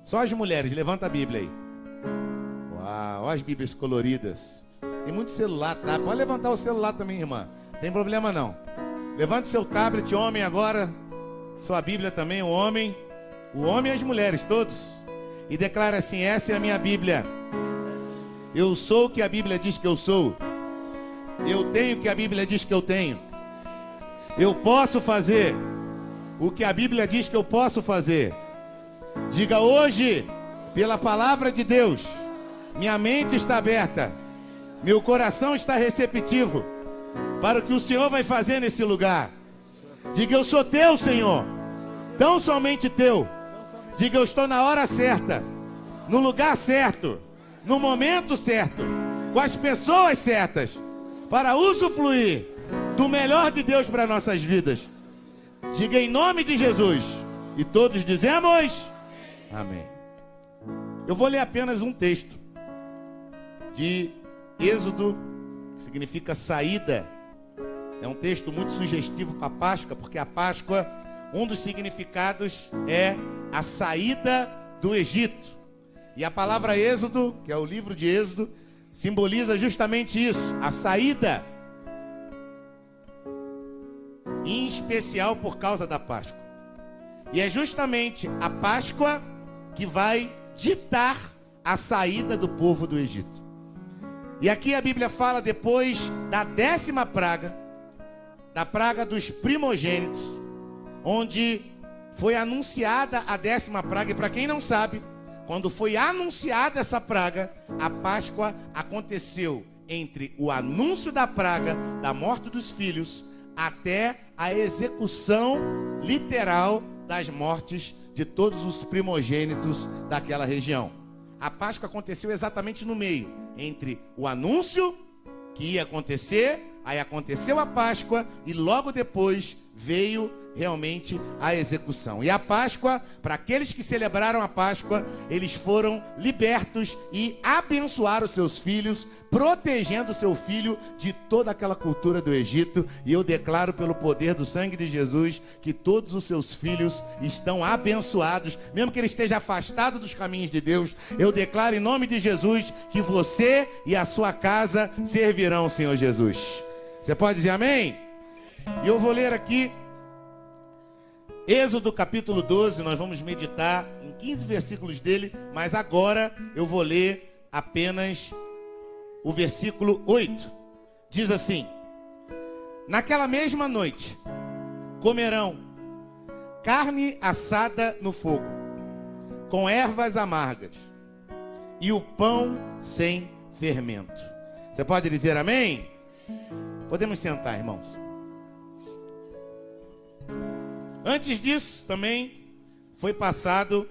Só as mulheres, levanta a Bíblia aí. Uau, olha as Bíblias coloridas. Tem muito celular, tá? Pode levantar o celular também, irmã. Tem problema não. Levante seu tablet, homem, agora. Sua Bíblia também, o homem. O homem e as mulheres, todos. E declara assim: essa é a minha Bíblia. Eu sou o que a Bíblia diz que eu sou. Eu tenho o que a Bíblia diz que eu tenho. Eu posso fazer o que a Bíblia diz que eu posso fazer. Diga hoje, pela palavra de Deus, minha mente está aberta, meu coração está receptivo para o que o Senhor vai fazer nesse lugar. Diga: eu sou teu, Senhor, tão somente teu. Diga: eu estou na hora certa, no lugar certo, no momento certo, com as pessoas certas, para usufruir do melhor de Deus para nossas vidas. Diga: em nome de Jesus. E todos dizemos amém. Eu vou ler apenas um texto de Êxodo, que significa saída. É um texto muito sugestivo para a Páscoa, porque a Páscoa, um dos significados é a saída do Egito. E a palavra Êxodo, que é o livro de Êxodo, simboliza justamente isso, a saída, em especial por causa da Páscoa. E é justamente a Páscoa que vai ditar a saída do povo do Egito. E aqui a Bíblia fala depois da 10ª praga, da praga dos primogênitos, onde foi anunciada a 10ª praga. E para quem não sabe, quando foi anunciada essa praga, a Páscoa aconteceu entre o anúncio da praga, da morte dos filhos, até a execução literal das mortes de todos os primogênitos daquela região. A Páscoa aconteceu exatamente no meio, entre o anúncio que ia acontecer, aí aconteceu a Páscoa e logo depois veio realmente a execução. E a Páscoa, para aqueles que celebraram a Páscoa, eles foram libertos e abençoaram seus filhos, protegendo seu filho de toda aquela cultura do Egito. E eu declaro pelo poder do sangue de Jesus que todos os seus filhos estão abençoados, mesmo que ele esteja afastado dos caminhos de Deus. Eu declaro em nome de Jesus que você e a sua casa servirão o Senhor Jesus. Você pode dizer amém? E eu vou ler aqui Êxodo capítulo 12, nós vamos meditar em 15 versículos dele, mas agora eu vou ler apenas o versículo 8. Diz assim: naquela mesma noite comerão carne assada no fogo, com ervas amargas, e o pão sem fermento. Você pode dizer amém? Podemos sentar, irmãos. Antes disso, também foi passado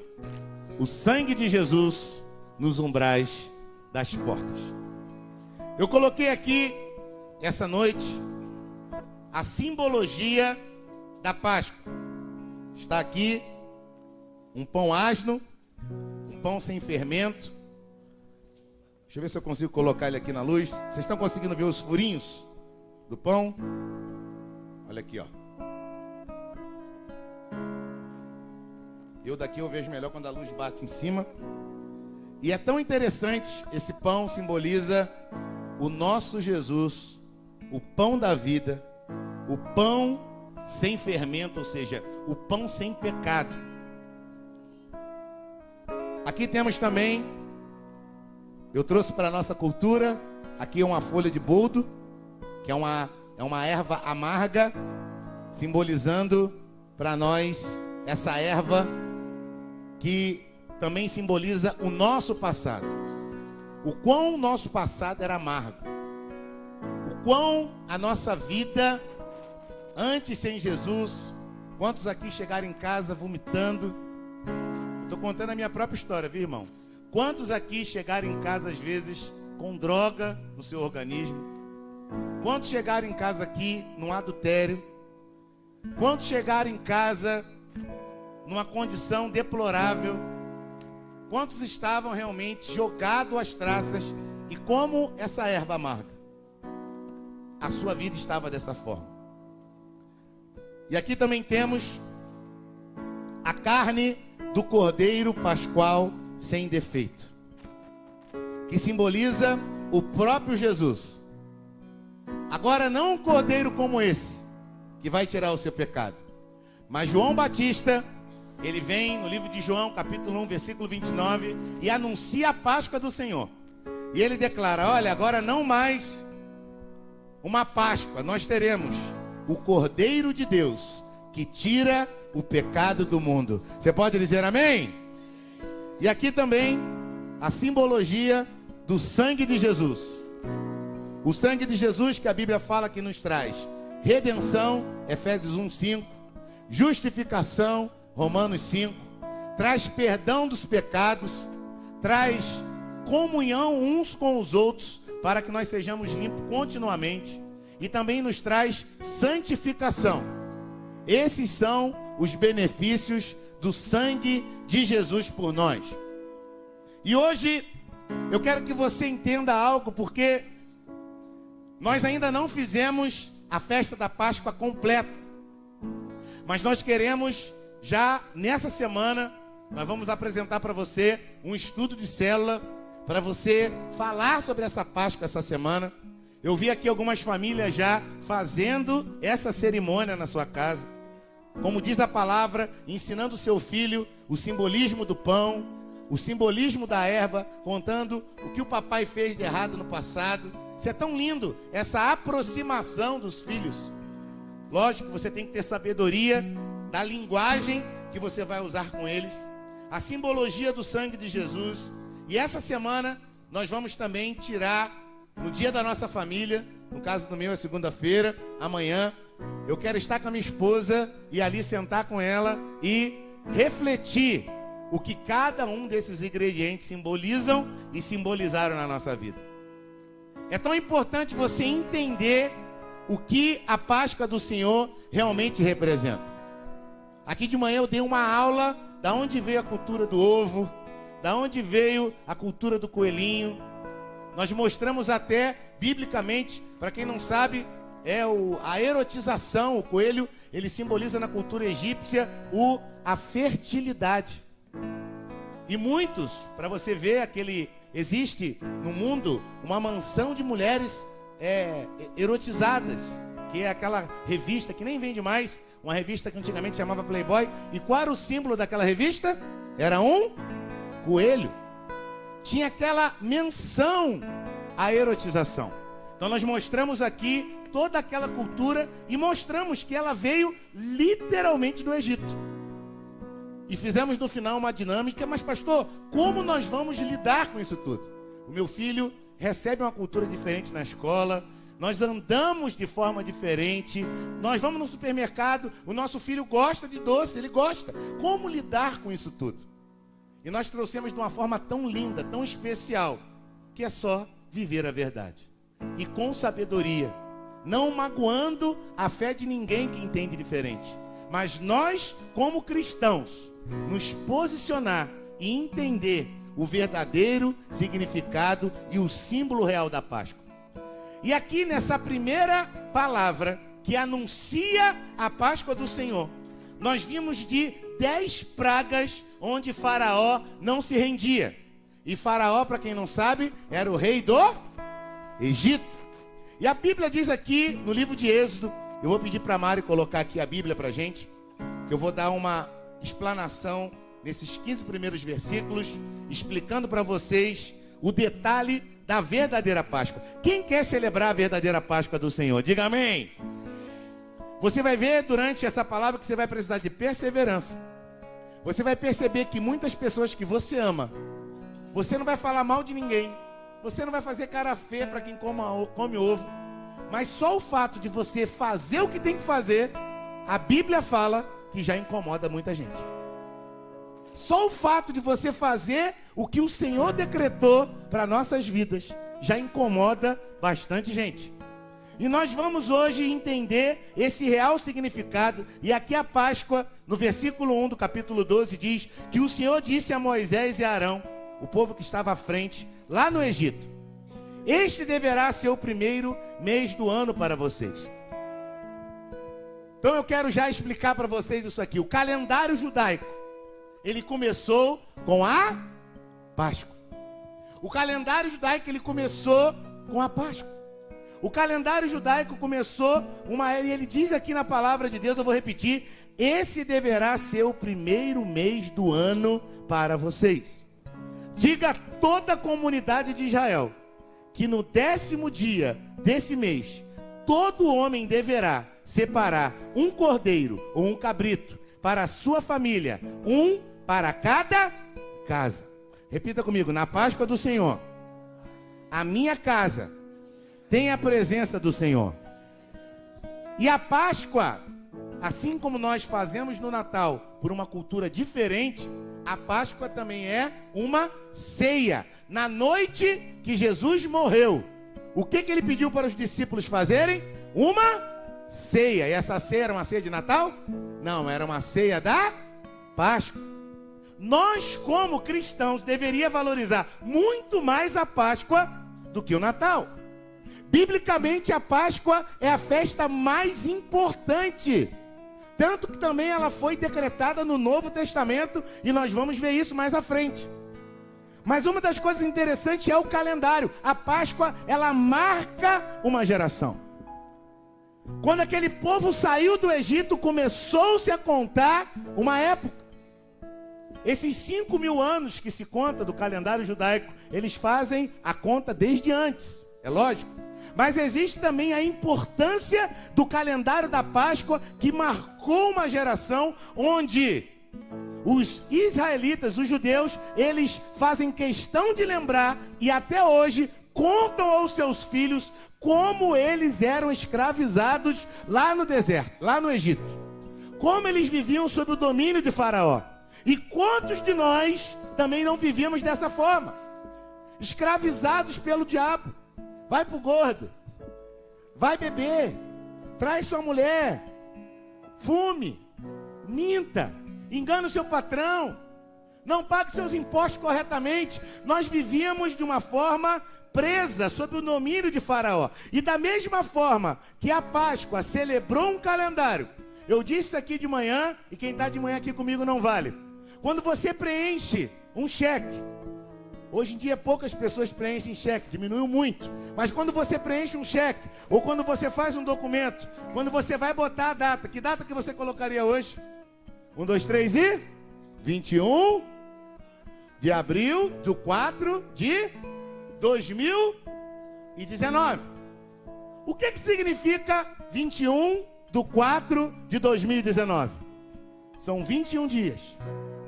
o sangue de Jesus nos umbrais das portas. Eu coloquei aqui, essa noite, a simbologia da Páscoa. Está aqui um pão asno, um pão sem fermento. Deixa eu ver se eu consigo colocar ele aqui na luz. Vocês estão conseguindo ver os furinhos do pão? Olha aqui, ó. Eu daqui eu vejo melhor quando a luz bate em cima. E é tão interessante, esse pão simboliza o nosso Jesus, o pão da vida, o pão sem fermento, ou seja, o pão sem pecado. Aqui temos também, eu trouxe para a nossa cultura, aqui é uma folha de boldo, que é uma erva amarga, simbolizando para nós essa erva que também simboliza o nosso passado. O quão o nosso passado era amargo. O quão a nossa vida, antes sem Jesus, quantos aqui chegaram em casa vomitando? Estou contando a minha própria história, viu, irmão? Quantos aqui chegaram em casa, às vezes, com droga no seu organismo? Quantos chegaram em casa aqui num adultério? Quantos chegaram em casa numa condição deplorável? Quantos estavam realmente jogados às traças? E como essa erva amarga, a sua vida estava dessa forma. E aqui também temos a carne do Cordeiro Pascual sem defeito, que simboliza o próprio Jesus. Agora, não um cordeiro como esse, que vai tirar o seu pecado, mas João Batista, ele vem no livro de João, capítulo 1, versículo 29, e anuncia a Páscoa do Senhor. E ele declara: olha, agora não mais uma Páscoa, nós teremos o Cordeiro de Deus, que tira o pecado do mundo. Você pode dizer amém? E aqui também a simbologia do sangue de Jesus. O sangue de Jesus que a Bíblia fala que nos traz redenção, Efésios 1:5, justificação, Romanos 5, traz perdão dos pecados, traz comunhão uns com os outros, para que nós sejamos limpos continuamente, e também nos traz santificação. Esses são os benefícios do sangue de Jesus por nós. E hoje eu quero que você entenda algo, porque nós ainda não fizemos a festa da Páscoa completa, mas nós queremos já nessa semana, nós vamos apresentar para você um estudo de célula, para você falar sobre essa Páscoa essa semana. Eu vi aqui algumas famílias já fazendo essa cerimônia na sua casa, como diz a palavra, ensinando o seu filho o simbolismo do pão, o simbolismo da erva, contando o que o papai fez de errado no passado. Isso é tão lindo, essa aproximação dos filhos. Lógico que você tem que ter sabedoria da linguagem que você vai usar com eles, a simbologia do sangue de Jesus. E essa semana nós vamos também tirar, no dia da nossa família, no caso do meu é segunda-feira, amanhã, eu quero estar com a minha esposa e ali sentar com ela e refletir o que cada um desses ingredientes simbolizam e simbolizaram na nossa vida. É tão importante você entender o que a Páscoa do Senhor realmente representa. Aqui de manhã eu dei uma aula da onde veio a cultura do ovo, da onde veio a cultura do coelhinho. Nós mostramos até, biblicamente, para quem não sabe, a erotização. O coelho, ele simboliza na cultura egípcia a fertilidade. E muitos, para você ver, existe no mundo uma mansão de mulheres erotizadas, que é aquela revista que nem vende mais, uma revista que antigamente chamava Playboy. E qual era o símbolo daquela revista? Era um coelho. Tinha aquela menção à erotização. Então nós mostramos aqui toda aquela cultura e mostramos que ela veio literalmente do Egito. E fizemos no final uma dinâmica: mas pastor, como nós vamos lidar com isso tudo? O meu filho recebe uma cultura diferente na escola, nós andamos de forma diferente, nós vamos no supermercado, o nosso filho gosta de doce, ele gosta. Como lidar com isso tudo? E nós trouxemos de uma forma tão linda, tão especial, que é só viver a verdade. E com sabedoria, não magoando a fé de ninguém que entende diferente. Mas nós, como cristãos, nos posicionar e entender o verdadeiro significado e o símbolo real da Páscoa. E aqui nessa primeira palavra que anuncia a Páscoa do Senhor, nós vimos de 10 pragas onde Faraó não se rendia. E Faraó, para quem não sabe, era o rei do Egito. E a Bíblia diz aqui no livro de Êxodo, eu vou pedir para a Mari colocar aqui a Bíblia para a gente, que eu vou dar uma explanação nesses 15 primeiros versículos, explicando para vocês o detalhe da verdadeira Páscoa. Quem quer celebrar a verdadeira Páscoa do Senhor? Diga amém. Você vai ver durante essa palavra que você vai precisar de perseverança. Você vai perceber que muitas pessoas que você ama, você não vai falar mal de ninguém, você não vai fazer cara feia para quem come ovo, mas só o fato de você fazer o que tem que fazer, a Bíblia fala que já incomoda muita gente. Só o fato de você fazer o que o Senhor decretou para nossas vidas já incomoda bastante gente. E nós vamos hoje entender esse real significado. E aqui a Páscoa, no versículo 1 do capítulo 12, diz que o Senhor disse a Moisés e a Arão, o povo que estava à frente, lá no Egito: este deverá ser o primeiro mês do ano para vocês. Então eu quero já explicar para vocês isso aqui. O calendário judaico, ele começou com a Páscoa. O calendário judaico, ele começou com a Páscoa. O calendário judaico começou e ele diz aqui na palavra de Deus, eu vou repetir, esse deverá ser o primeiro mês do ano para vocês. Diga a toda a comunidade de Israel que no 10º dia desse mês, todo homem deverá separar um cordeiro ou um cabrito para a sua família, um para cada casa. Repita comigo, na Páscoa do Senhor, a minha casa tem a presença do Senhor. E a Páscoa, assim como nós fazemos no Natal, por uma cultura diferente, a Páscoa também é uma ceia. Na noite que Jesus morreu, o que ele pediu para os discípulos fazerem? Uma ceia. E essa ceia era uma ceia de Natal? Não, era uma ceia da Páscoa. Nós, como cristãos, deveríamos valorizar muito mais a Páscoa do que o Natal. Biblicamente, a Páscoa é a festa mais importante. Tanto que também ela foi decretada no Novo Testamento, e nós vamos ver isso mais à frente. Mas uma das coisas interessantes é o calendário. A Páscoa, ela marca uma geração. Quando aquele povo saiu do Egito, começou-se a contar uma época. Esses 5.000 anos que se conta do calendário judaico, eles fazem a conta desde antes, é lógico. Mas existe também a importância do calendário da Páscoa, que marcou uma geração onde os israelitas, os judeus, eles fazem questão de lembrar e até hoje contam aos seus filhos como eles eram escravizados lá no deserto, lá no Egito. Como eles viviam sob o domínio de Faraó. E quantos de nós também não vivíamos dessa forma? Escravizados pelo diabo. Vai pro gordo, vai beber, traz sua mulher, fume, minta, engana o seu patrão, não pague seus impostos corretamente. Nós vivíamos de uma forma presa sob o domínio de Faraó. E da mesma forma que a Páscoa celebrou um calendário, eu disse aqui de manhã, e quem está de manhã aqui comigo não vale. Quando você preenche um cheque, hoje em dia poucas pessoas preenchem cheque, diminuiu muito. Mas quando você preenche um cheque, ou quando você faz um documento, quando você vai botar a data, que data que você colocaria hoje? 1, 2, 3 e 21 de abril do 4 de 2019. O que significa 21 do 4 de 2019? São 21 dias,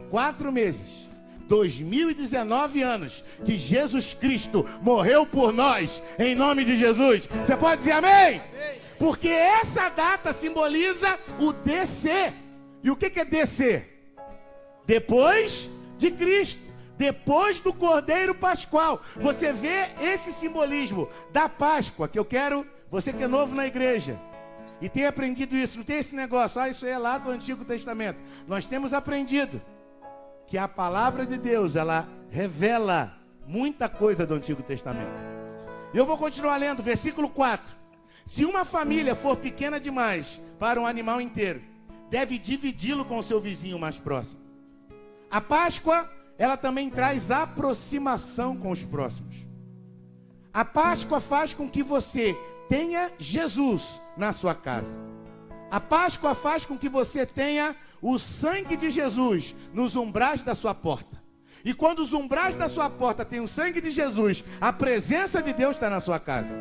4 meses. 2019 anos que Jesus Cristo morreu por nós, em nome de Jesus. Você pode dizer amém? Amém. Porque essa data simboliza o descer. E o que é descer? Depois de Cristo, depois do Cordeiro Pascual. Você vê esse simbolismo da Páscoa, que eu quero, você que é novo na igreja e tem aprendido isso, não tem esse negócio, isso é lá do Antigo Testamento. Nós temos aprendido que a palavra de Deus, ela revela muita coisa do Antigo Testamento. E eu vou continuar lendo, versículo 4. Se uma família for pequena demais para um animal inteiro, deve dividi-lo com o seu vizinho mais próximo. A Páscoa, ela também traz aproximação com os próximos. A Páscoa faz com que você tenha Jesus na sua casa. A Páscoa faz com que você tenha o sangue de Jesus nos umbrais da sua porta. E quando os umbrais da sua porta têm o sangue de Jesus, a presença de Deus está na sua casa.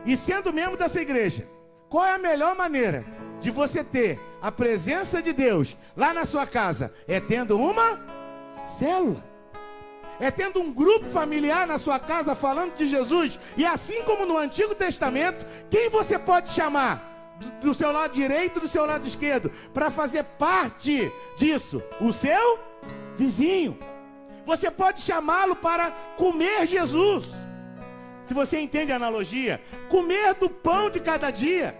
E sendo membro dessa igreja, qual é a melhor maneira de você ter a presença de Deus lá na sua casa? É tendo uma célula. É tendo um grupo familiar na sua casa falando de Jesus. E assim como no Antigo Testamento, quem você pode chamar do seu lado direito, do seu lado esquerdo, para fazer parte disso? O seu vizinho. Você pode chamá-lo para comer Jesus. Se você entende a analogia, comer do pão de cada dia,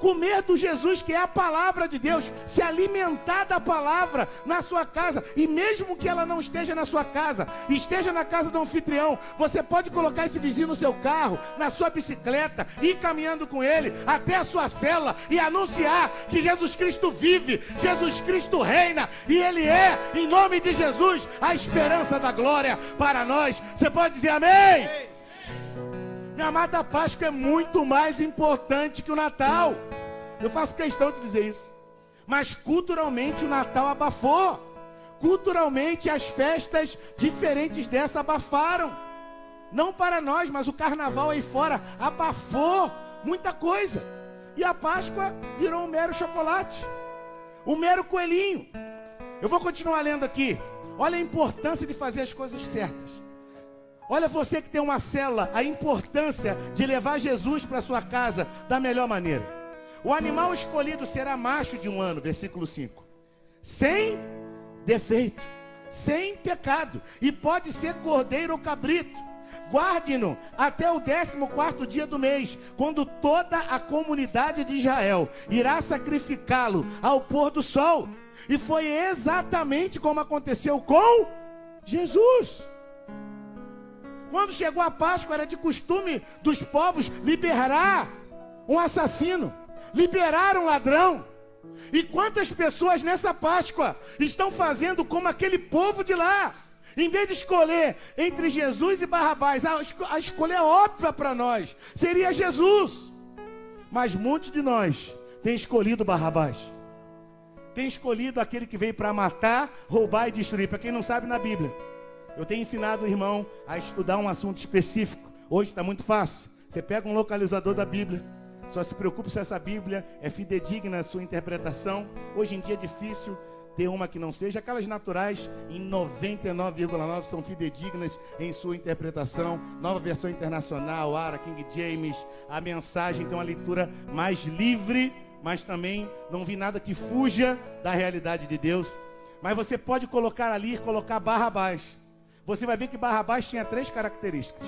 Comer do Jesus que é a palavra de Deus, se alimentar da palavra na sua casa, e mesmo que ela não esteja na sua casa, esteja na casa do anfitrião, você pode colocar esse vizinho no seu carro, na sua bicicleta, ir caminhando com ele até a sua cela e anunciar que Jesus Cristo vive, Jesus Cristo reina, e ele é, em nome de Jesus, a esperança da glória para nós. Você pode dizer amém? Minha amada, a Páscoa é muito mais importante que o Natal. Eu faço questão de dizer isso. Mas culturalmente o Natal abafou. Culturalmente as festas diferentes dessa abafaram. Não para nós, mas o carnaval aí fora abafou muita coisa. E a Páscoa virou um mero chocolate, um mero coelhinho. Eu vou continuar lendo aqui. Olha a importância de fazer as coisas certas. Olha, você que tem uma célula, a importância de levar Jesus para sua casa da melhor maneira. O animal escolhido será macho de 1 ano, versículo 5. Sem defeito, sem pecado. E pode ser cordeiro ou cabrito. Guarde-no até o 14º dia do mês, quando toda a comunidade de Israel irá sacrificá-lo ao pôr do sol. E foi exatamente como aconteceu com Jesus. Quando chegou a Páscoa, era de costume dos povos liberar um assassino, liberar um ladrão. E quantas pessoas nessa Páscoa estão fazendo como aquele povo de lá? Em vez de escolher entre Jesus e Barrabás, a escolha óbvia para nós seria Jesus. Mas muitos de nós têm escolhido Barrabás. Tem escolhido aquele que veio para matar, roubar e destruir. Para quem não sabe, na Bíblia, eu tenho ensinado o irmão a estudar um assunto específico. Hoje está muito fácil. Você pega um localizador da Bíblia. Só se preocupe se essa Bíblia é fidedigna na sua interpretação. Hoje em dia é difícil ter uma que não seja. Aquelas naturais, em 99,9% são fidedignas em sua interpretação. Nova Versão Internacional, Ara, King James. A Mensagem tem uma leitura mais livre, mas também não vi nada que fuja da realidade de Deus. Mas você pode colocar ali, colocar Barrabás. Você vai ver que Barrabás tinha 3 características.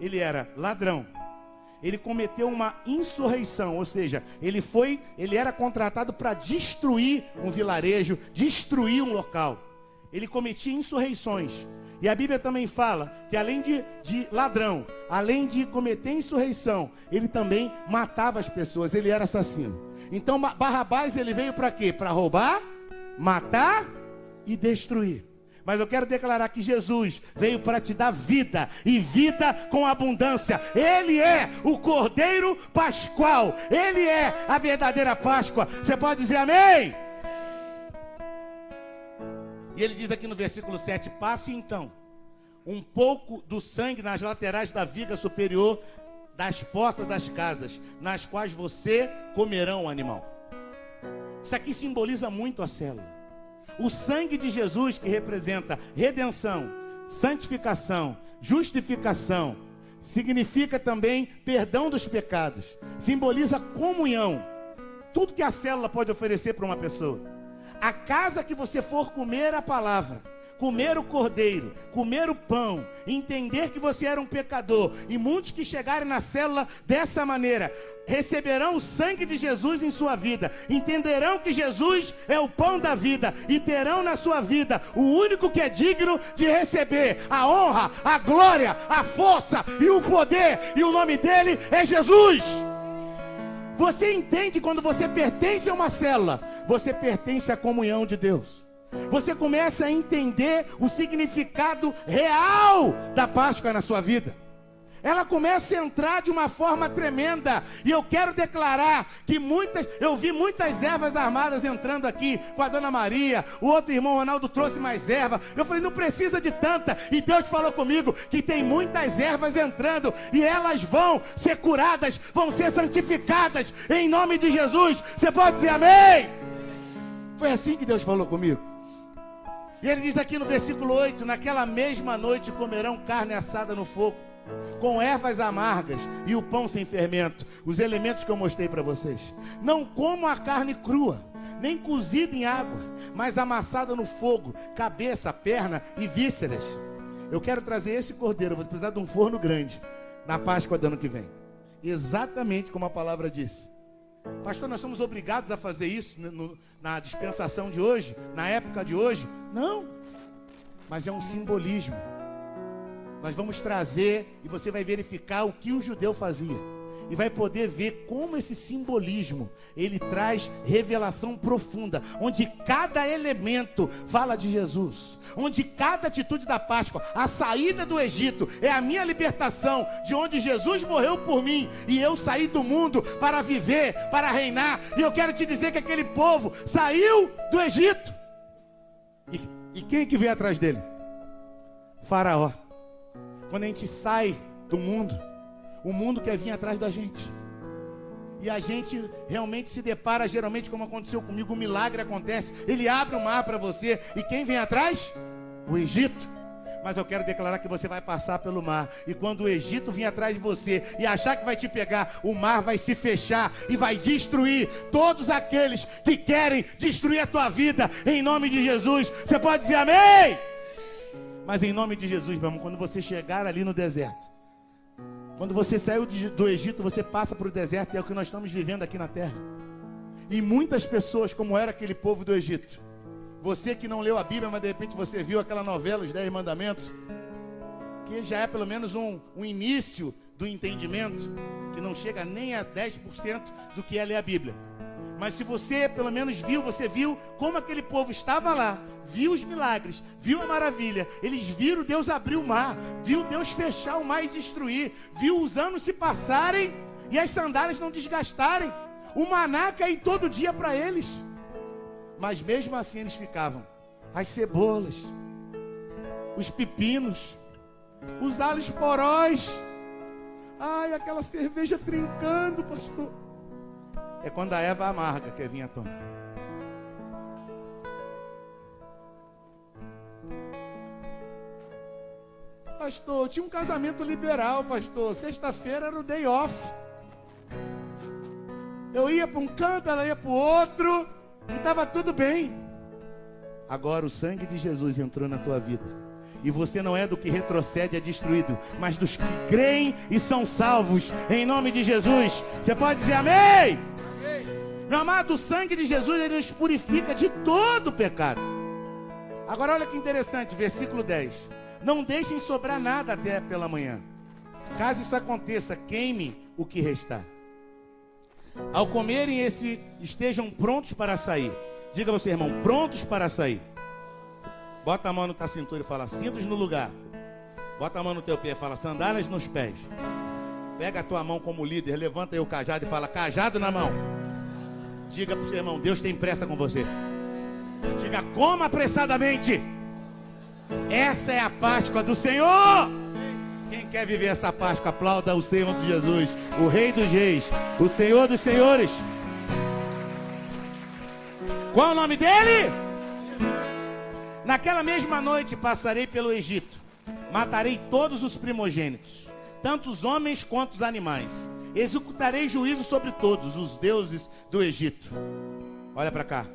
Ele era ladrão. Ele cometeu uma insurreição, ou seja, ele era contratado para destruir um vilarejo, destruir um local. Ele cometia insurreições. E a Bíblia também fala que além de ladrão, além de cometer insurreição, ele também matava as pessoas, ele era assassino. Então Barrabás ele veio para quê? Para roubar, matar e destruir. Mas eu quero declarar que Jesus veio para te dar vida, e vida com abundância. Ele é o Cordeiro Pascual. Ele é a verdadeira Páscoa. Você pode dizer amém? E ele diz aqui no versículo 7, passe então um pouco do sangue nas laterais da viga superior das portas das casas, nas quais você comerá o animal. Isso aqui simboliza muito a célula. O sangue de Jesus, que representa redenção, santificação, justificação, significa também perdão dos pecados, simboliza comunhão. Tudo que a célula pode oferecer para uma pessoa. A casa que você for comer a palavra, comer o cordeiro, comer o pão, entender que você era um pecador, e muitos que chegarem na célula dessa maneira receberão o sangue de Jesus em sua vida, entenderão que Jesus é o pão da vida, e terão na sua vida o único que é digno de receber a honra, a glória, a força e o poder, e o nome dele é Jesus. Você entende quando você pertence a uma célula, você pertence à comunhão de Deus. Você começa a entender o significado real da Páscoa na sua vida. Ela começa a entrar de uma forma tremenda. E eu quero declarar que eu vi muitas ervas armadas entrando aqui com a Dona Maria. O outro irmão Ronaldo trouxe mais erva. Eu falei, não precisa de tanta. E Deus falou comigo que tem muitas ervas entrando, e elas vão ser curadas, vão ser santificadas em nome de Jesus. Você pode dizer amém? Foi assim que Deus falou comigo. E ele diz aqui no versículo 8, naquela mesma noite comerão carne assada no fogo, com ervas amargas e o pão sem fermento, os elementos que eu mostrei para vocês. Não comam a carne crua, nem cozida em água, mas amassada no fogo, cabeça, perna e vísceras. Eu quero trazer esse cordeiro, eu vou precisar de um forno grande, na Páscoa do ano que vem. Exatamente como a palavra disse. Pastor, nós somos obrigados a fazer isso na dispensação de hoje, na época de hoje? Não, mas é um simbolismo. Nós vamos trazer e você vai verificar o que o judeu fazia. E vai poder ver como esse simbolismo, ele traz revelação profunda, onde cada elemento fala de Jesus, onde cada atitude da Páscoa, a saída do Egito, é a minha libertação, de onde Jesus morreu por mim, e eu saí do mundo para viver, para reinar. E eu quero te dizer que aquele povo saiu do Egito, e quem que veio atrás dele? Faraó. Quando a gente sai do mundo, o mundo quer vir atrás da gente. E a gente realmente se depara, geralmente, como aconteceu comigo, um milagre acontece. Ele abre o mar para você. E quem vem atrás? O Egito. Mas eu quero declarar que você vai passar pelo mar. E quando o Egito vir atrás de você e achar que vai te pegar, o mar vai se fechar e vai destruir todos aqueles que querem destruir a tua vida. Em nome de Jesus. Você pode dizer amém? Mas em nome de Jesus, meu irmão, quando você chegar ali no deserto, quando você saiu do Egito, você passa para o deserto, e é o que nós estamos vivendo aqui na terra. E muitas pessoas, como era aquele povo do Egito, você que não leu a Bíblia, mas de repente você viu aquela novela, Os 10 Mandamentos, que já é pelo menos um início do entendimento, que não chega nem a 10% do que é ler a Bíblia. Mas se você pelo menos viu, você viu como aquele povo estava lá, viu os milagres, viu a maravilha. Eles viram Deus abrir o mar, viu Deus fechar o mar e destruir, viu os anos se passarem e as sandálias não desgastarem, o maná cair todo dia para eles. Mas mesmo assim eles ficavam, as cebolas, os pepinos, os alhos porós, ai, aquela cerveja trincando, pastor. É quando a erva amarga quer vir à tona. Pastor, tinha um casamento liberal, pastor. Sexta-feira era o day off. Eu ia para um canto, ela ia para o outro, e estava tudo bem. Agora o sangue de Jesus entrou na tua vida. E você não é do que retrocede, é destruído, mas dos que creem e são salvos. Em nome de Jesus. Você pode dizer amém? Meu amado, o sangue de Jesus, ele nos purifica de todo pecado. Agora olha que interessante, versículo 10. Não deixem sobrar nada até pela manhã. Caso isso aconteça, queime o que restar. Ao comerem estejam prontos para sair. Diga ao seu irmão, prontos para sair. Bota a mão na tua cintura e fala, cintos no lugar. Bota a mão no teu pé e fala, sandálias nos pés. Pega a tua mão como líder, levanta aí o cajado e fala, cajado na mão. Diga para o seu irmão, Deus tem pressa com você. Diga, coma apressadamente. Essa é a Páscoa do Senhor. Quem quer viver essa Páscoa, aplauda o Senhor de Jesus, o Rei dos Reis, o Senhor dos Senhores. Qual é o nome dele? Naquela mesma noite passarei pelo Egito, matarei todos os primogênitos, tanto os homens quanto os animais. Executarei juízo sobre todos os deuses do Egito. Olha para cá.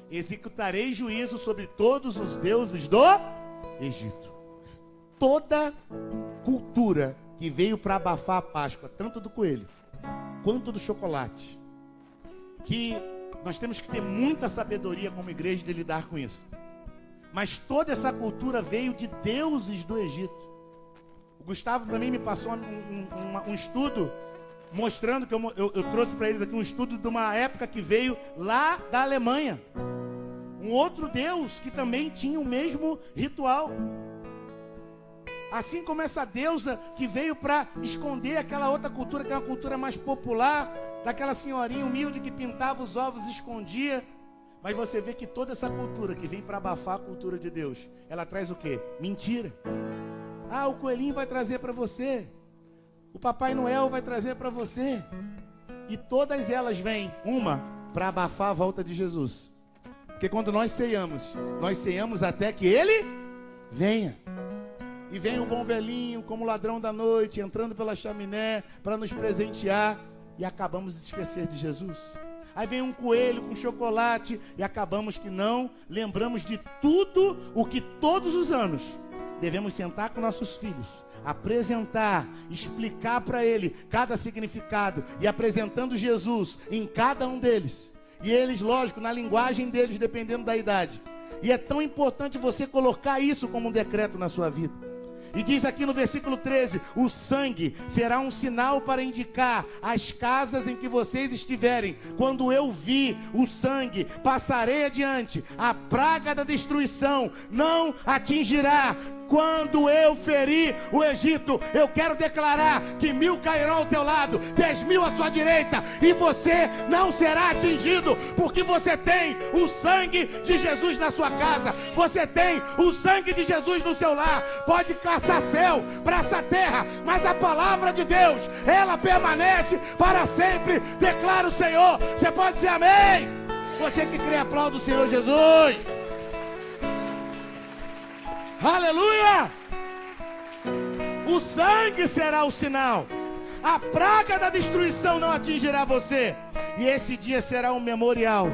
Executarei juízo sobre todos os deuses do Egito. Toda cultura que veio para abafar a Páscoa, tanto do coelho quanto do chocolate, que nós temos que ter muita sabedoria como igreja de lidar com isso. Mas toda essa cultura veio de deuses do Egito. O Gustavo também me passou um estudo mostrando que eu trouxe para eles aqui um estudo de uma época que veio lá da Alemanha. Um outro Deus que também tinha o mesmo ritual. Assim como essa deusa que veio para esconder aquela outra cultura, que é uma cultura mais popular, daquela senhorinha humilde que pintava os ovos e escondia. Mas você vê que toda essa cultura que vem para abafar a cultura de Deus, ela traz o quê? Mentira. Ah, o coelhinho vai trazer para você. O Papai Noel vai trazer para você. E todas elas vêm, uma, para abafar a volta de Jesus. Porque quando nós ceiamos até que Ele venha. E vem o bom velhinho, como ladrão da noite, entrando pela chaminé, para nos presentear. E acabamos de esquecer de Jesus. Aí vem um coelho com chocolate, e acabamos que não lembramos de tudo o que todos os anos devemos sentar com nossos filhos, apresentar, explicar para ele cada significado e apresentando Jesus em cada um deles. E eles, lógico, na linguagem deles, dependendo da idade. E é tão importante você colocar isso como um decreto na sua vida. E diz aqui no versículo 13: o sangue será um sinal para indicar as casas em que vocês estiverem. Quando eu vi o sangue, passarei adiante. A praga da destruição não atingirá. Quando eu ferir o Egito, eu quero declarar que 1000 cairão ao teu lado, 10.000 à sua direita, e você não será atingido, porque você tem o sangue de Jesus na sua casa, você tem o sangue de Jesus no seu lar. Pode caçar céu, praça terra, mas a palavra de Deus, ela permanece para sempre, declara o Senhor. Você pode dizer amém? Você que crê, aplauda o Senhor Jesus. Aleluia! O sangue será o sinal. A praga da destruição não atingirá você. E esse dia será um memorial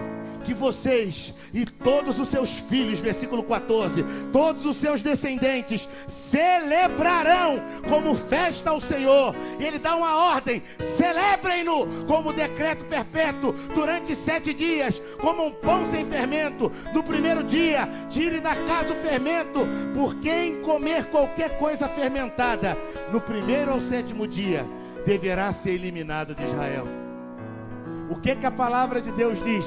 que vocês e todos os seus filhos, versículo 14, todos os seus descendentes celebrarão como festa ao Senhor. E ele dá uma ordem: celebrem-no como decreto perpétuo durante 7 dias, como um pão sem fermento. No primeiro dia, tire da casa o fermento, por quem comer qualquer coisa fermentada, no primeiro ao 7º dia, deverá ser eliminado de Israel. O que a palavra de Deus diz?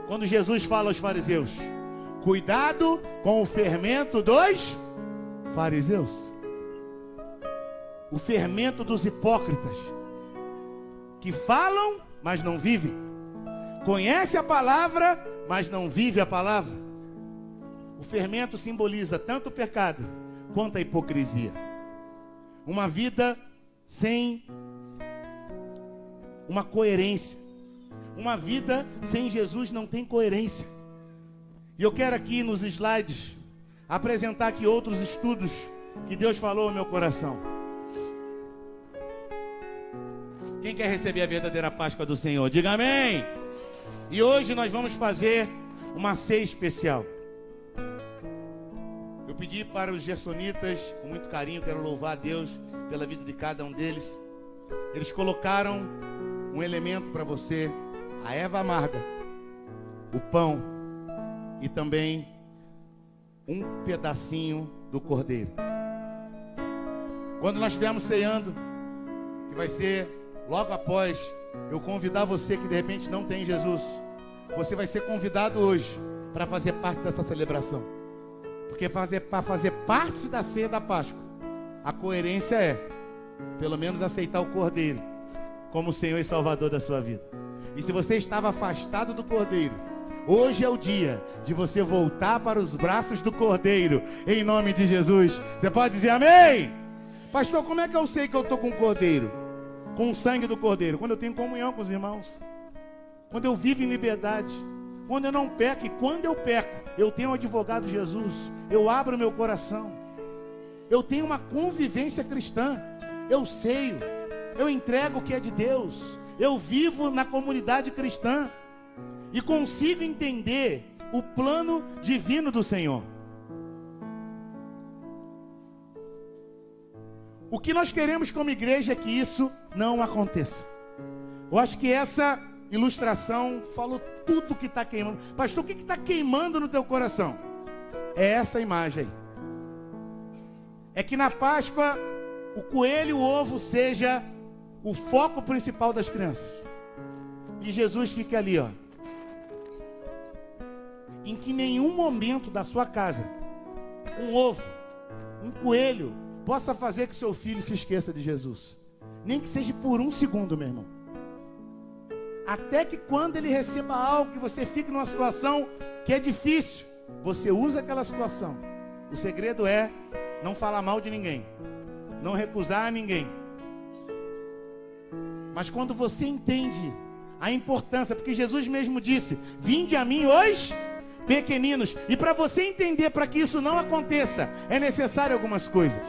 Quando Jesus fala aos fariseus: cuidado com o fermento dos fariseus, o fermento dos hipócritas, que falam, mas não vivem, conhece a palavra, mas não vive a palavra. O fermento simboliza tanto o pecado quanto a hipocrisia. Uma vida sem uma coerência. Uma vida sem Jesus não tem coerência. E eu quero aqui nos slides apresentar aqui outros estudos que Deus falou ao meu coração. Quem quer receber a verdadeira Páscoa do Senhor? Diga amém! E hoje nós vamos fazer uma ceia especial. Eu pedi para os gersonitas, com muito carinho, quero louvar a Deus pela vida de cada um deles. Eles colocaram um elemento para você: a erva amarga, o pão e também um pedacinho do cordeiro. Quando nós estivermos ceando, que vai ser logo após eu convidar você que de repente não tem Jesus, você vai ser convidado hoje para fazer parte dessa celebração. Porque para fazer parte da ceia da Páscoa, a coerência é pelo menos aceitar o cordeiro como o Senhor e Salvador da sua vida. E se você estava afastado do Cordeiro, hoje é o dia de você voltar para os braços do Cordeiro, em nome de Jesus. Você pode dizer amém? Pastor, como é que eu sei que eu estou com o Cordeiro? Com o sangue do Cordeiro? Quando eu tenho comunhão com os irmãos, quando eu vivo em liberdade, quando eu não peco. E quando eu peco, eu tenho um advogado Jesus, eu abro meu coração, eu tenho uma convivência cristã, eu sei, eu entrego o que é de Deus, eu vivo na comunidade cristã e consigo entender o plano divino do Senhor. O que nós queremos como igreja é que isso não aconteça. Eu acho que essa ilustração falou tudo que está queimando. Pastor, o que está queimando no teu coração? É essa imagem aí. É que na Páscoa o coelho e o ovo seja o foco principal das crianças. E Jesus fica ali, ó. Em que nenhum momento da sua casa um ovo, um coelho possa fazer que seu filho se esqueça de Jesus. Nem que seja por 1 segundo, meu irmão. Até que quando ele receba algo, que você fique numa situação que é difícil, você usa aquela situação. O segredo é não falar mal de ninguém, não recusar a ninguém. Mas quando você entende a importância, porque Jesus mesmo disse: vinde a mim os pequeninos. E para você entender, para que isso não aconteça, é necessário algumas coisas.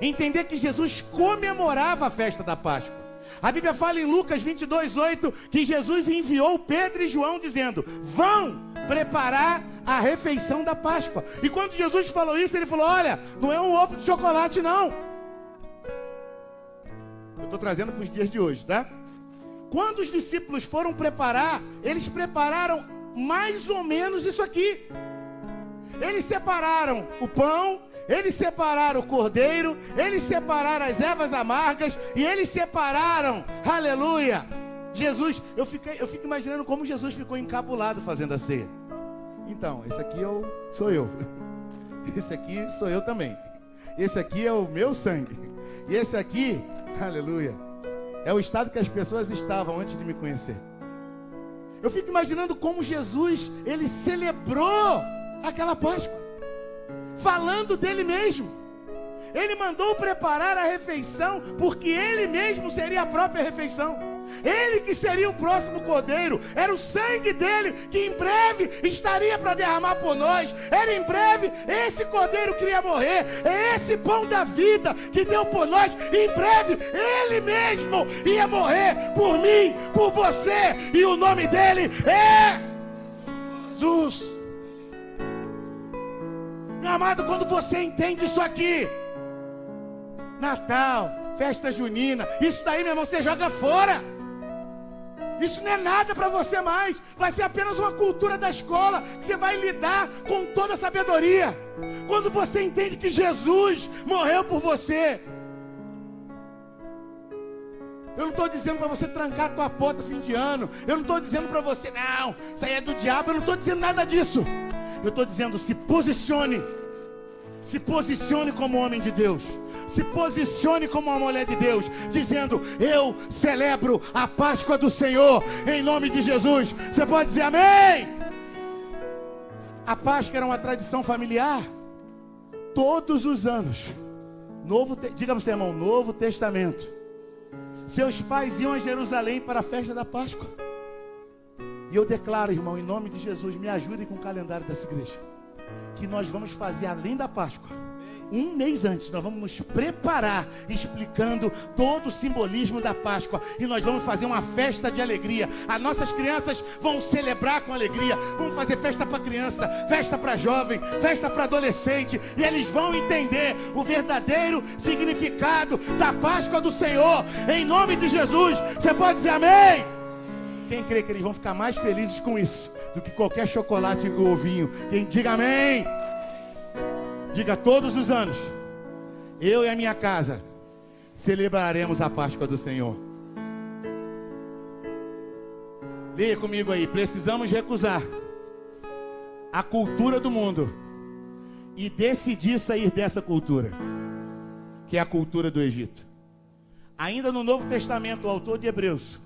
Entender que Jesus comemorava a festa da Páscoa. A Bíblia fala em Lucas 22:8 que Jesus enviou Pedro e João dizendo: vão preparar a refeição da Páscoa. E quando Jesus falou isso, ele falou: olha, não é um ovo de chocolate não. Eu estou trazendo para os dias de hoje, tá? Quando os discípulos foram preparar, eles prepararam mais ou menos isso aqui. Eles separaram o pão, eles separaram o cordeiro, eles separaram as ervas amargas e eles separaram, aleluia, Jesus. Eu fico imaginando como Jesus ficou encabulado fazendo a ceia. Então, esse aqui sou eu. Esse aqui sou eu também. Esse aqui é o meu sangue. E esse aqui, aleluia, é o estado que as pessoas estavam antes de me conhecer. Eu fico imaginando como Jesus, ele celebrou aquela Páscoa, falando dele mesmo. Ele mandou preparar a refeição, porque ele mesmo seria a própria refeição. Ele que seria o próximo cordeiro. Era o sangue dele que em breve estaria para derramar por nós. Era em breve esse cordeiro que ia morrer. É esse pão da vida que deu por nós. Em breve ele mesmo ia morrer por mim, por você. E o nome dele é Jesus. Meu amado, quando você entende isso aqui, Natal, festa junina, isso daí, meu irmão, você joga fora. Isso não é nada para você mais. Vai ser apenas uma cultura da escola, que você vai lidar com toda a sabedoria. Quando você entende que Jesus morreu por você. Eu não estou dizendo para você trancar a tua porta fim de ano. Eu não estou dizendo para você, não, isso aí é do diabo. Eu não estou dizendo nada disso. Eu estou dizendo, se posicione. Se posicione como homem de Deus. Se posicione como uma mulher de Deus, dizendo: eu celebro a Páscoa do Senhor, em nome de Jesus. Você pode dizer amém? A Páscoa era uma tradição familiar. Todos os anos, diga para o seu irmão, Novo Testamento, seus pais iam a Jerusalém para a festa da Páscoa. E eu declaro, irmão, em nome de Jesus, me ajudem com o calendário dessa igreja, que nós vamos fazer, além da Páscoa, um mês antes, nós vamos nos preparar, explicando todo o simbolismo da Páscoa. E nós vamos fazer uma festa de alegria. As nossas crianças vão celebrar com alegria. Vamos fazer festa para criança, festa para jovem, festa para adolescente. E eles vão entender o verdadeiro significado da Páscoa do Senhor, em nome de Jesus. Você pode dizer amém? Quem crê que eles vão ficar mais felizes com isso do que qualquer chocolate ou ovinho? Quem diga amém? Diga: todos os anos, eu e a minha casa celebraremos a Páscoa do Senhor. Leia comigo aí. Precisamos recusar a cultura do mundo e decidir sair dessa cultura, que é a cultura do Egito. Ainda no Novo Testamento, o autor de Hebreus,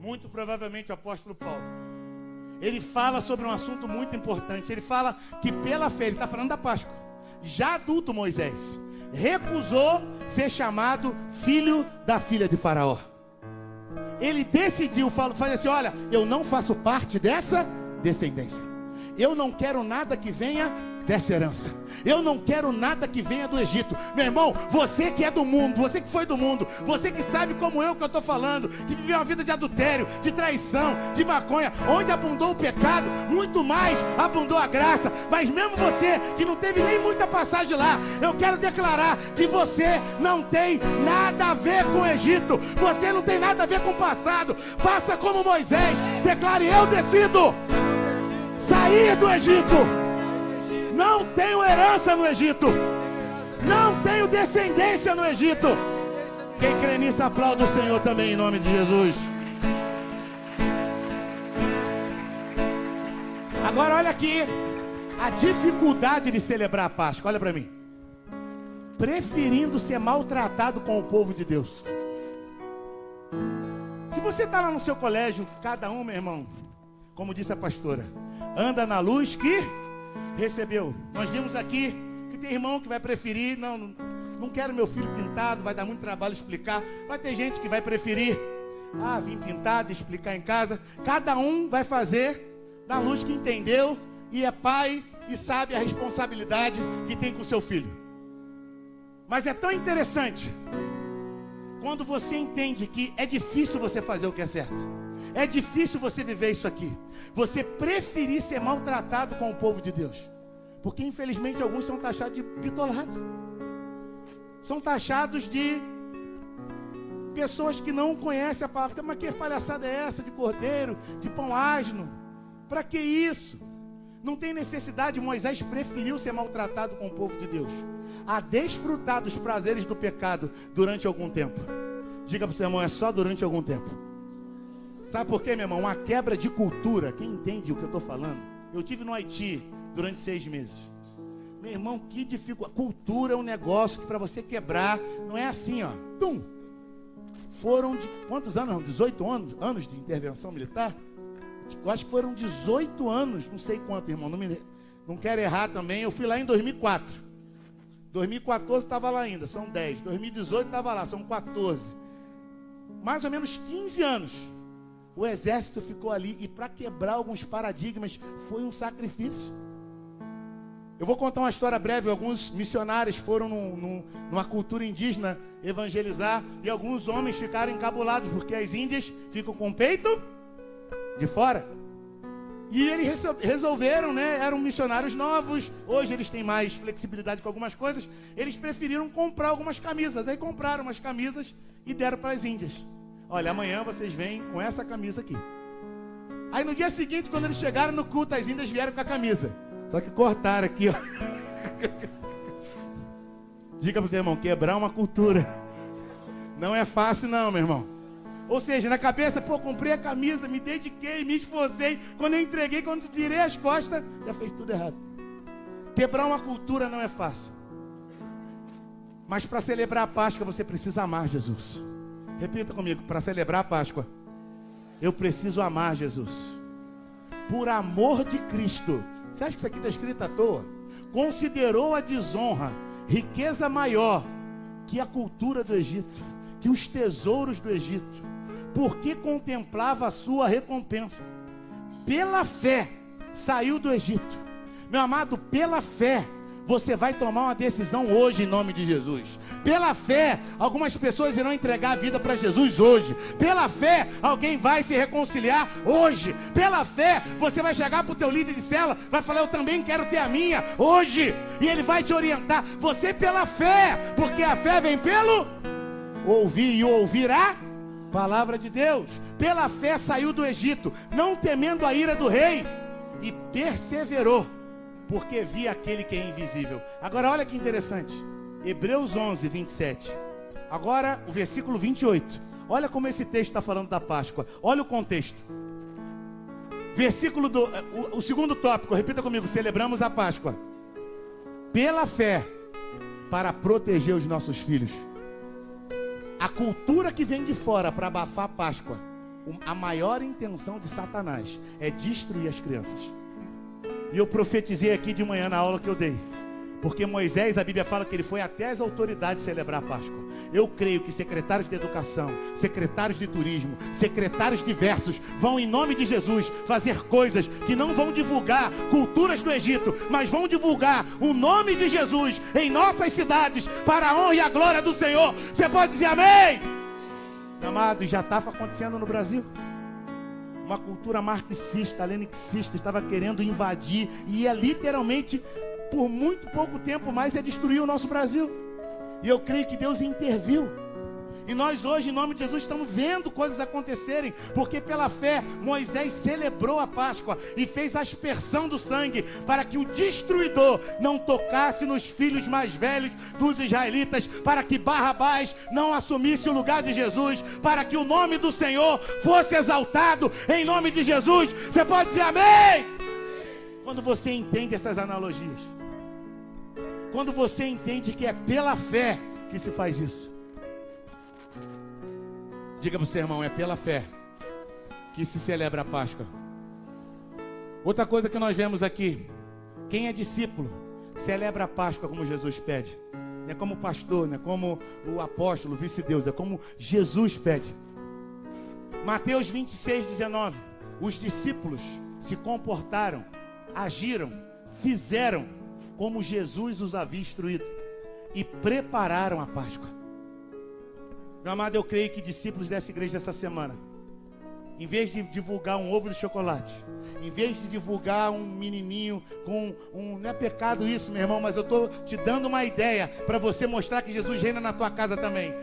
muito provavelmente o apóstolo Paulo, ele fala sobre um assunto muito importante. Ele fala que pela fé, ele está falando da Páscoa, já adulto Moisés recusou ser chamado filho da filha de Faraó. Ele decidiu fazer assim: olha, eu não faço parte dessa descendência. Eu não quero nada que venha dessa herança. Eu não quero nada que venha do Egito. Meu irmão, você que é do mundo, você que foi do mundo, você que sabe como eu que eu estou falando, que viveu uma vida de adultério, de traição, de maconha, onde abundou o pecado, muito mais abundou a graça. Mas mesmo você que não teve nem muita passagem lá, eu quero declarar que você não tem nada a ver com o Egito. Você não tem nada a ver com o passado. Faça como Moisés, declare: eu decido sair do Egito. Não tenho herança no Egito. Não tenho descendência no Egito. Quem crê nisso, aplauda o Senhor também, em nome de Jesus. Agora olha aqui a dificuldade de celebrar a Páscoa. Olha para mim. Preferindo ser maltratado com o povo de Deus. Se você está lá no seu colégio, cada um, meu irmão, como disse a pastora, anda na luz que recebeu. Nós vimos aqui que tem irmão que vai preferir: não quero meu filho pintado, vai dar muito trabalho explicar. Vai ter gente que vai preferir vir pintado, explicar em casa. Cada um vai fazer da luz que entendeu e é pai e sabe a responsabilidade que tem com o seu filho. Mas é tão interessante quando você entende que é difícil você fazer o que é certo. É difícil você viver isso aqui. Você preferir ser maltratado com o povo de Deus. Porque infelizmente alguns são taxados de bitolado. São taxados de pessoas que não conhecem a palavra. Mas que palhaçada é essa de cordeiro, de pão asno? Para que isso? Não tem necessidade. Moisés preferiu ser maltratado com o povo de Deus a desfrutar dos prazeres do pecado durante algum tempo. Diga para o seu irmão, é só durante algum tempo. Sabe por quê, meu irmão? Uma quebra de cultura. Quem entende o que eu estou falando? Eu estive no Haiti durante 6 meses. Meu irmão, que dificuldade. Cultura é um negócio que para você quebrar, não é assim, ó. Tum. Foram de quantos anos? 18 anos de intervenção militar? Eu acho que foram 18 anos, não sei quanto, irmão. Não quero errar também. Eu fui lá em 2004. 2014 estava lá ainda, são 10. 2018 estava lá, são 14. Mais ou menos 15 anos. O exército ficou ali e para quebrar alguns paradigmas foi um sacrifício. Eu vou contar uma história breve. Alguns missionários foram numa cultura indígena evangelizar e alguns homens ficaram encabulados porque as índias ficam com o peito de fora. E eles resolveram, né? Eram missionários novos. Hoje eles têm mais flexibilidade com algumas coisas. Eles preferiram comprar algumas camisas. Aí compraram umas camisas e deram para as índias. Olha, amanhã vocês vêm com essa camisa aqui. Aí no dia seguinte, quando eles chegaram no culto, as índias vieram com a camisa. Só que cortaram aqui, ó. Diga para o seu irmão, quebrar uma cultura não é fácil não, meu irmão. Ou seja, na cabeça, pô, comprei a camisa, me dediquei, me esforcei. Quando eu entreguei, quando virei as costas, já fez tudo errado. Quebrar uma cultura não é fácil. Mas para celebrar a Páscoa, você precisa amar Jesus. Repita comigo, para celebrar a Páscoa, eu preciso amar Jesus. Por amor de Cristo. Você acha que isso aqui está escrito à toa? Considerou a desonra riqueza maior que a cultura do Egito, que os tesouros do Egito, porque contemplava a sua recompensa. Pela fé saiu do Egito. Meu amado, pela fé você vai tomar uma decisão hoje em nome de Jesus. Pela fé, algumas pessoas irão entregar a vida para Jesus hoje. Pela fé, alguém vai se reconciliar hoje. Pela fé, você vai chegar para o teu líder de célula, vai falar, eu também quero ter a minha hoje. E ele vai te orientar. Você pela fé, porque a fé vem pelo ouvir e ouvir a palavra de Deus. Pela fé saiu do Egito, não temendo a ira do rei, e perseverou, porque via aquele que é invisível. Agora olha que interessante, Hebreus 11, 27. Agora o versículo 28. Olha como esse texto está falando da Páscoa. Olha o contexto. Versículo o segundo tópico, repita comigo, celebramos a Páscoa pela fé, para proteger os nossos filhos. A cultura que vem de fora para abafar a Páscoa, a maior intenção de Satanás é destruir as crianças. E eu profetizei aqui de manhã na aula que eu dei, porque Moisés, a Bíblia fala que ele foi até as autoridades celebrar a Páscoa. Eu creio que secretários de educação, secretários de turismo, secretários diversos vão em nome de Jesus fazer coisas que não vão divulgar culturas do Egito, mas vão divulgar o nome de Jesus em nossas cidades para a honra e a glória do Senhor. Você pode dizer amém? Meu amado, já estava acontecendo no Brasil. Uma cultura marxista, leninista estava querendo invadir e ia literalmente, por muito pouco tempo mais, ia destruir o nosso Brasil. E eu creio que Deus interviu. E nós hoje, em nome de Jesus, estamos vendo coisas acontecerem, porque pela fé, Moisés celebrou a Páscoa e fez a aspersão do sangue, para que o destruidor não tocasse nos filhos mais velhos dos israelitas, para que Barrabás não assumisse o lugar de Jesus, para que o nome do Senhor fosse exaltado em nome de Jesus. Você pode dizer amém? Quando você entende essas analogias, quando você entende que é pela fé que se faz isso, diga para o seu irmão, é pela fé que se celebra a Páscoa. Outra coisa que nós vemos aqui, quem é discípulo celebra a Páscoa como Jesus pede. Não é como o pastor, não é como o apóstolo, o vice-deus, é como Jesus pede. Mateus 26, 19. Os discípulos se comportaram, agiram, fizeram como Jesus os havia instruído e prepararam a Páscoa. Meu amado, eu creio que discípulos dessa igreja essa semana Em vez de divulgar um ovo de chocolate, em vez de divulgar um menininho com não é pecado isso, meu irmão, mas eu estou te dando uma ideia para você mostrar que Jesus reina na tua casa também.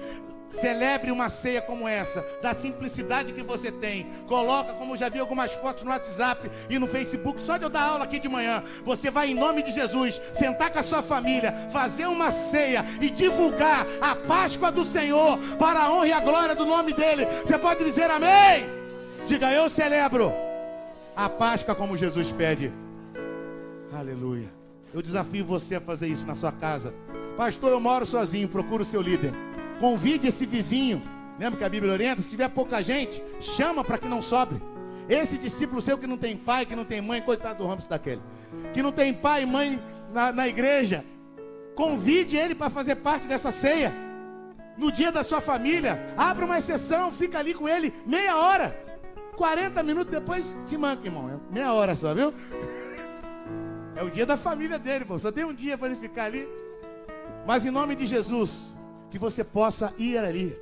Celebre uma ceia como essa, da simplicidade que você tem. Coloca, como eu já vi algumas fotos no WhatsApp e no Facebook, só de eu dar aula aqui de manhã. Você vai, em nome de Jesus, sentar com a sua família, fazer uma ceia e divulgar a Páscoa do Senhor para a honra e a glória do nome dEle. Você pode dizer amém? Diga, eu celebro a Páscoa como Jesus pede. Aleluia. Eu desafio você a fazer isso na sua casa. Pastor, eu moro sozinho, procura o seu líder. Convide esse vizinho. Lembra que a Bíblia orienta? Se tiver pouca gente, chama para que não sobre. Esse discípulo seu que não tem pai, que não tem mãe, coitado do Ramos daquele, que não tem pai e mãe na igreja, convide ele para fazer parte dessa ceia. No dia da sua família, abra uma exceção, fica ali com ele meia hora. 40 minutos depois se manca, irmão. É meia hora só, viu? É o dia da família dele, irmão. Só tem um dia para ele ficar ali. Mas em nome de Jesus, que você possa ir ali,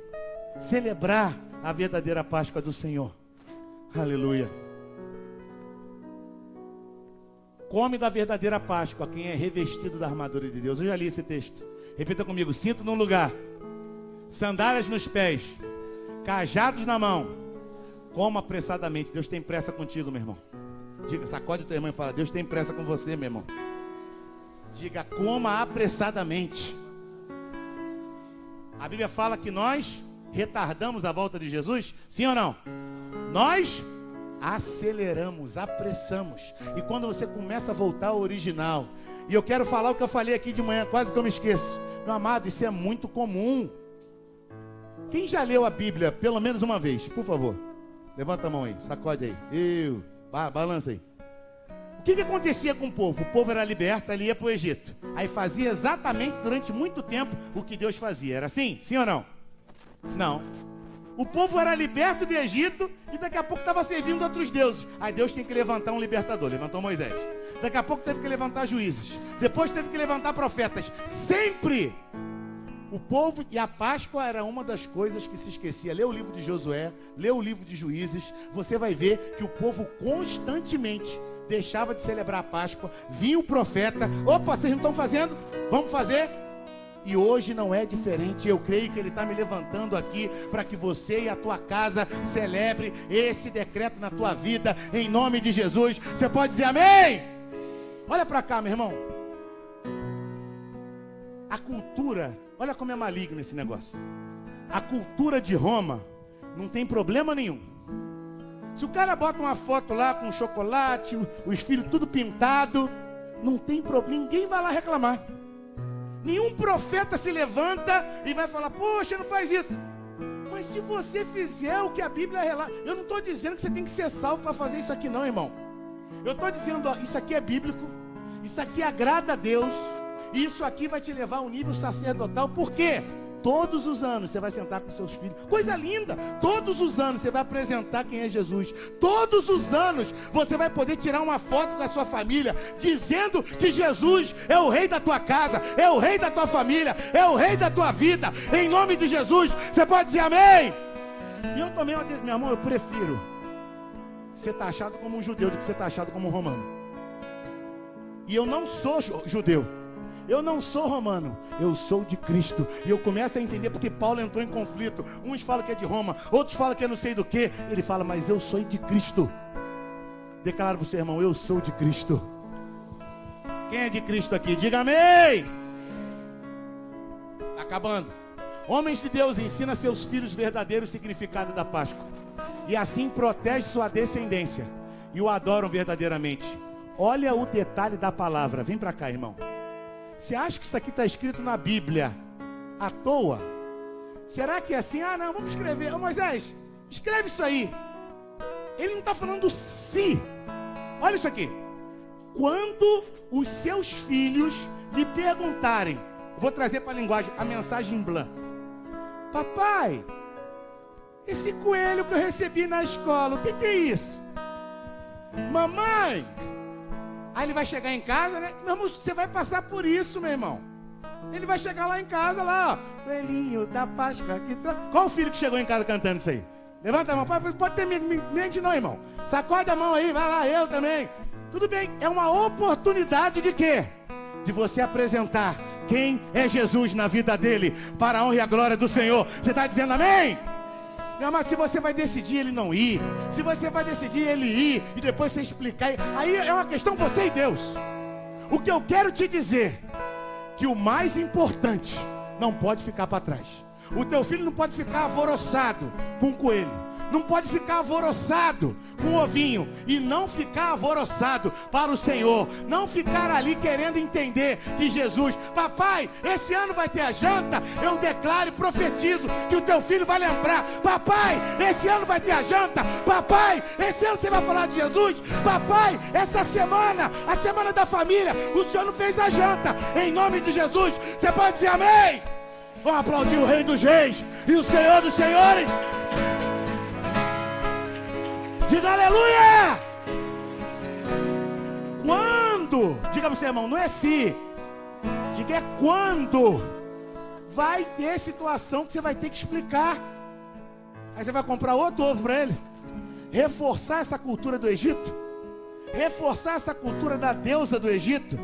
celebrar a verdadeira Páscoa do Senhor. Aleluia. Come da verdadeira Páscoa quem é revestido da armadura de Deus. Eu já li esse texto. Repita comigo: cinto num lugar, sandálias nos pés, cajados na mão. Coma apressadamente. Deus tem pressa contigo, meu irmão. Diga, sacode tua irmã e fala: Deus tem pressa com você, meu irmão. Diga, coma apressadamente. A Bíblia fala que nós retardamos a volta de Jesus, sim ou não? Nós aceleramos, apressamos. E quando você começa a voltar ao original, e eu quero falar o que eu falei aqui de manhã, quase que eu me esqueço. Meu amado, isso é muito comum. Quem já leu a Bíblia pelo menos uma vez, por favor? Levanta a mão aí, sacode aí. Balança aí. O que acontecia com o povo? O povo era liberto, ele ia para o Egito. Aí fazia exatamente durante muito tempo o que Deus fazia. Era assim? Sim ou não? Não. O povo era liberto do Egito e daqui a pouco estava servindo outros deuses. Aí Deus tem que levantar um libertador. Levantou Moisés. Daqui a pouco teve que levantar juízes. Depois teve que levantar profetas. Sempre o povo, e a Páscoa era uma das coisas que se esquecia. Lê o livro de Josué, lê o livro de Juízes. Você vai ver que o povo constantemente deixava de celebrar a Páscoa. Vinha o profeta: opa, vocês não estão fazendo? Vamos fazer. E hoje não é diferente. Eu creio que Ele está me levantando aqui para que você e a tua casa celebre esse decreto na tua vida, em nome de Jesus. Você pode dizer amém? Olha para cá, meu irmão. A cultura, olha como é maligno esse negócio. A cultura de Roma não tem problema nenhum. Se o cara bota uma foto lá com chocolate, os filhos tudo pintado, não tem problema, ninguém vai lá reclamar. Nenhum profeta se levanta e vai falar: poxa, não faz isso. Mas se você fizer o que a Bíblia relata, eu não estou dizendo que você tem que ser salvo para fazer isso aqui não, irmão. Eu estou dizendo, ó, isso aqui é bíblico, isso aqui agrada a Deus, e isso aqui vai te levar ao nível sacerdotal. Por quê? Todos os anos você vai sentar com seus filhos. Coisa linda. Todos os anos você vai apresentar quem é Jesus. Todos os anos você vai poder tirar uma foto com a sua família, dizendo que Jesus é o rei da tua casa, é o rei da tua família, é o rei da tua vida. Em nome de Jesus, você pode dizer amém? E eu tomei uma decisão, meu irmão, eu prefiro ser taxado como um judeu do que ser taxado como um romano. E eu não sou judeu, eu não sou romano, eu sou de Cristo. E eu começo a entender porque Paulo entrou em conflito. Uns falam que é de Roma, outros falam que é não sei do que. Ele fala: mas eu sou de Cristo. Declara para o seu irmão: eu sou de Cristo. Quem é de Cristo aqui? Diga amém. Acabando. Homens de Deus, ensina a seus filhos verdadeiro significado da Páscoa, e assim protege sua descendência, e o adoram verdadeiramente. Olha o detalhe da palavra. Vem para cá, irmão. Você acha que isso aqui está escrito na Bíblia à toa? Será que é assim? Ah, não, vamos escrever. Ô, Moisés, escreve isso aí. Ele não está falando se. Olha isso aqui. Quando os seus filhos lhe perguntarem, vou trazer para a linguagem a mensagem em blanco: papai, esse coelho que eu recebi na escola, o que é isso? Mamãe. Aí ele vai chegar em casa, né? Meu irmão, você vai passar por isso, meu irmão. Ele vai chegar lá em casa, lá, ó, coelhinho da Páscoa. Qual o filho que chegou em casa cantando isso aí? Levanta a mão. Pode ter mente não, irmão. Sacode a mão aí, vai lá, eu também. Tudo bem, é uma oportunidade de quê? De você apresentar quem é Jesus na vida dele, para a honra e a glória do Senhor. Você está dizendo amém? Meu amado, se você vai decidir ele não ir, se você vai decidir ele ir, e depois você explicar, aí é uma questão você e Deus. O que eu quero te dizer, que o mais importante não pode ficar para trás. O teu filho não pode ficar alvoroçado com um coelho, não pode ficar alvoroçado com um ovinho, e não ficar alvoroçado para o Senhor, não ficar ali querendo entender que Jesus, papai, esse ano vai ter a janta, eu declaro e profetizo que o teu filho vai lembrar, papai, esse ano vai ter a janta, papai, esse ano você vai falar de Jesus, papai, essa semana, a semana da família, o Senhor não fez a janta, em nome de Jesus, você pode dizer amém? Vamos aplaudir o Rei dos Reis e o Senhor dos Senhores. Diga aleluia! Quando, diga para o seu irmão, não é se, diga é quando vai ter situação que você vai ter que explicar. Aí você vai comprar outro ovo para ele, reforçar essa cultura do Egito, reforçar essa cultura da deusa do Egito.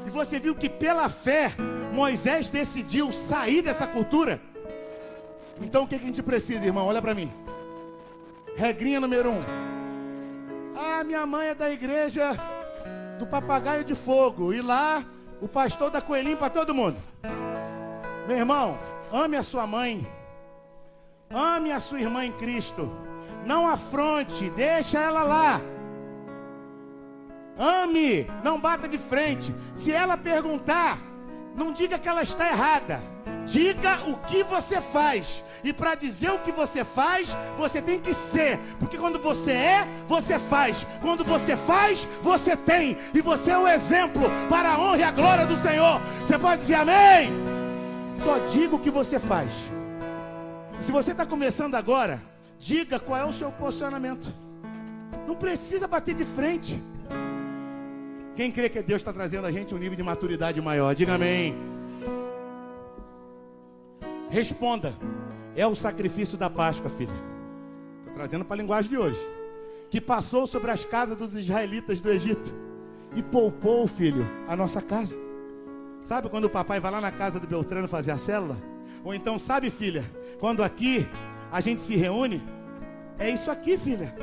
E você viu que pela fé Moisés decidiu sair dessa cultura. Então o que a gente precisa, irmão? Olha para mim. Regrinha número 1. Ah, minha mãe é da igreja do papagaio de fogo, e lá o pastor dá coelhinho para todo mundo. Meu irmão, ame a sua mãe, ame a sua irmã em Cristo, não afronte, deixa ela lá. Ame, não bata de frente. Se ela perguntar, não diga que ela está errada, diga o que você faz. E para dizer o que você faz, você tem que ser. Porque quando você é, você faz. Quando você faz, você tem. E você é o exemplo para a honra e a glória do Senhor. Você pode dizer amém? Só diga o que você faz. Se você está começando agora, diga qual é o seu posicionamento. Não precisa bater de frente. Quem crê que Deus está trazendo a gente um nível de maturidade maior, diga amém. Responda. É o sacrifício da Páscoa, filha. Estou trazendo para a linguagem de hoje. Que passou sobre as casas dos israelitas do Egito e poupou, filho, a nossa casa. Sabe quando o papai vai lá na casa do Beltrano fazer a célula? Ou então, sabe, filha, quando aqui a gente se reúne? É isso aqui, filha.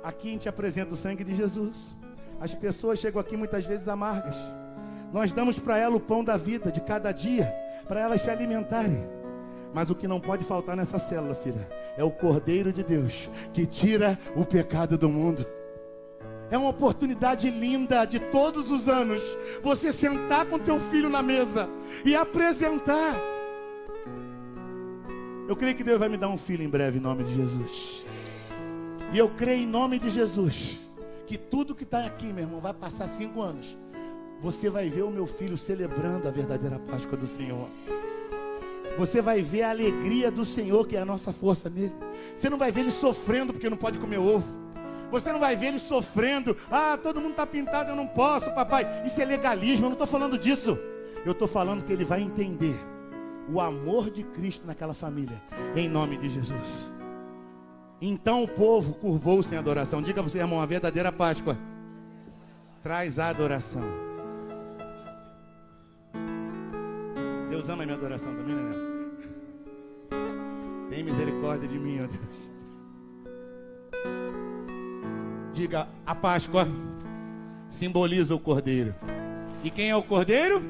Aqui a gente apresenta o sangue de Jesus. As pessoas chegam aqui muitas vezes amargas. Nós damos para elas o pão da vida de cada dia, para elas se alimentarem. Mas o que não pode faltar nessa célula, filha, é o Cordeiro de Deus, que tira o pecado do mundo. É uma oportunidade linda de todos os anos, você sentar com teu filho na mesa e apresentar. Eu creio que Deus vai me dar um filho em breve, em nome de Jesus. E eu creio em nome de Jesus, que tudo que está aqui, meu irmão, vai passar 5 anos. Você vai ver o meu filho celebrando a verdadeira Páscoa do Senhor. Você vai ver a alegria do Senhor, que é a nossa força nele. Você não vai ver ele sofrendo porque não pode comer ovo. Você não vai ver ele sofrendo. Ah, todo mundo está pintado, eu não posso, papai. Isso é legalismo, eu não estou falando disso. Eu estou falando que ele vai entender o amor de Cristo naquela família, em nome de Jesus. Então o povo curvou-se em adoração. Diga para você, irmão, a verdadeira Páscoa traz a adoração. Deus ama a minha adoração também, né? Tem misericórdia de mim, ó Deus. Diga, a Páscoa simboliza o Cordeiro. E quem é o Cordeiro?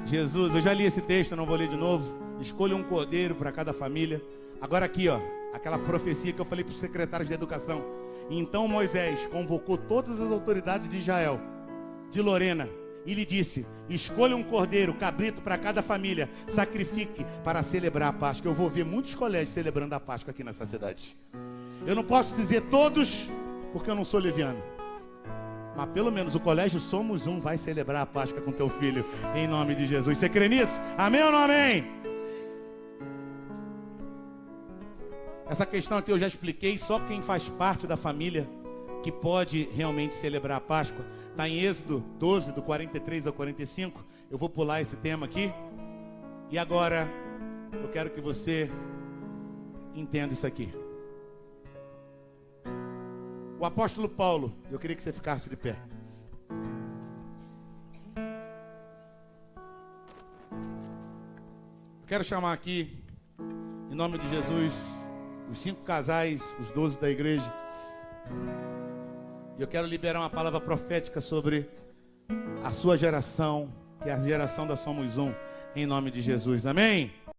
Jesus. Eu já li esse texto, não vou ler de novo. Escolha um Cordeiro para cada família. Agora aqui, ó, aquela profecia que eu falei para os secretários de educação. Então Moisés convocou todas as autoridades de Israel, de Lorena, e lhe disse: escolha um cordeiro, cabrito para cada família, sacrifique para celebrar a Páscoa. Eu vou ver muitos colégios celebrando a Páscoa aqui nessa cidade. Eu não posso dizer todos, porque eu não sou leviano, mas pelo menos o colégio Somos Um vai celebrar a Páscoa com teu filho, em nome de Jesus. Você crê nisso? Amém ou não amém? Essa questão aqui eu já expliquei. Só quem faz parte da família que pode realmente celebrar a Páscoa. Está em Êxodo 12, do 43 ao 45. Eu vou pular esse tema aqui. E agora, eu quero que você entenda isso aqui. O apóstolo Paulo, eu queria que você ficasse de pé. Eu quero chamar aqui, em nome de Jesus, os 5 casais, os 12 da igreja. E eu quero liberar uma palavra profética sobre a sua geração, que é a geração da Somos Um, em nome de Jesus. Amém?